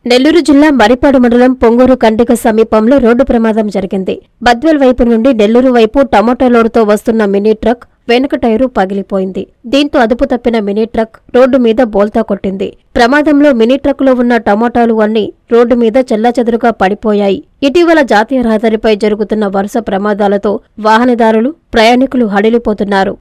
నెల్లూరు జిల్లా మరిపాడు మండలం పొంగూరు కంటిక సమీపంలో రోడ్డు ప్రమాదం జరిగింది. బద్వేల్ వైపు నుండి నెల్లూరు వైపు టమాటో లోడుతో వస్తున్న మినీ ట్రక్ వెనుక టైరు పగిలిపోయింది. దీంతో అదుపు తప్పిన మినీ ట్రక్ రోడ్డు మీద బోల్తా కొట్టింది. ప్రమాదంలో మినీ ట్రక్ లో ఉన్న టమాటాలు అన్ని రోడ్డు మీద చెల్లాచెదురుగా పడిపోయాయి. ఇటీవల జాతీయ రహదారిపై జరుగుతున్న వరుస ప్రమాదాలతో వాహనదారులు, ప్రయాణికులు హడిలిపోతున్నారు.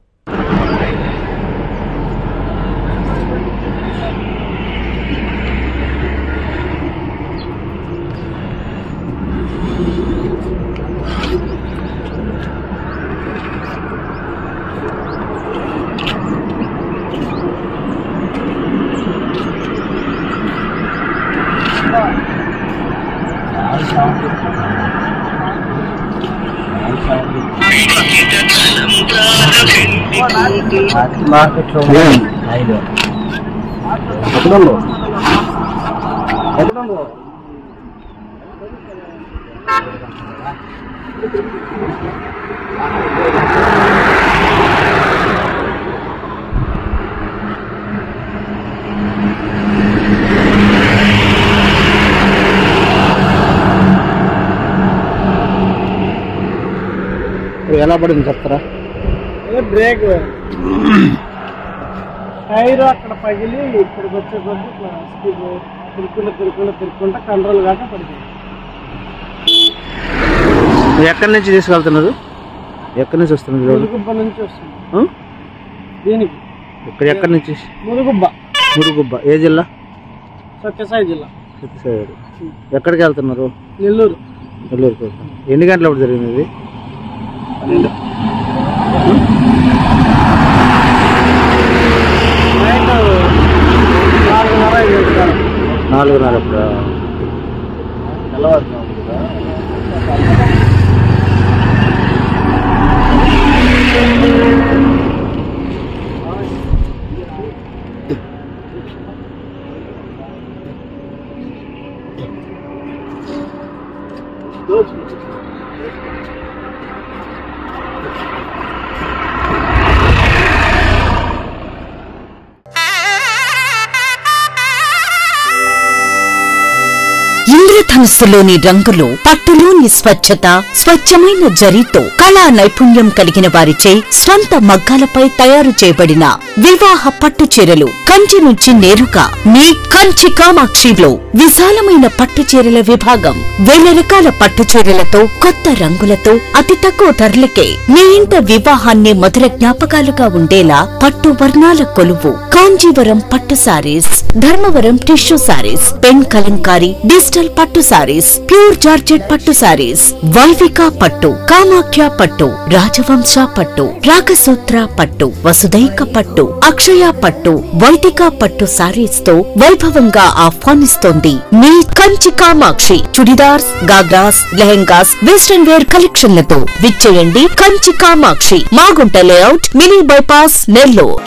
ఎలా పడింది చెప్తారా? బ్రేక్ టైర్ అక్కడ పగిలి ఇక్కడికి వచ్చే కొద్ది తిరుక్కుంటా కంట్రోల్ కాక పడిపోయింది. ఎక్కడి నుంచి తీసుకెళ్తున్నారు? ఎక్కడి నుంచి వస్తున్నారు? మురుగుబ్బ నుంచి వస్తుంది. దీనికి ఇక్కడ ఎక్కడి నుంచి? మురుగుబ్బ ఏ జిల్లా? సత్యసాయి జిల్లా. సత్యసాయి. ఎక్కడికి వెళ్తున్నారు? నెల్లూరు. నెల్లూరుకి. ఎన్ని గంటలప్పుడు జరిగింది ఇది? 4:30 అప్పుడు. ఇంద్రధనుస్సులోని రంగులు, పట్టులోని స్వచ్ఛత, స్వచ్ఛమైన జరీతో కళా నైపుణ్యం కలిగిన వారిచే స్వంత మగ్గాలపై తయారు చేయబడిన వివాహ పట్టు చీరలు కంచి నుంచి నేరుగా మీ కంచి కామాక్షిలో విశాలమైన పట్టు చీరల విభాగం. 1000 రకాల పట్టు చీరలతో, కొత్త రంగులతో, అతి తక్కువ ధరలకే మీ ఇంట వివాహాన్ని మధుర జ్ఞాపకాలుగా ఉండేలా పట్టు వర్ణాల కొలువు. కాంజీవరం పట్టు saris, Dharmavaram tissue saris, pen Kalamkari, digital పట్టు సారీస్, ప్యూర్ జార్జెట్ పట్టు సారీస్, వైవిక పట్టు, కామాఖ్య పట్టు, రాజవంశ పట్టు, రాగసూత్ర పట్టు, వసుదైక పట్టు, అక్షయ పట్టు, వైదిక పట్టు సారీస్ తో వైభవంగా ఆహ్వానిస్తోంది మీ కంచి కామాక్షి. చుడిదార్స్, గాగ్రాస్, లెహెంగాస్, వెస్టర్న్ వేర్ కలెక్షన్లతో విచ్చేయండి Kanchi Kamakshi, Magunta layout, mini bypass, Nellore.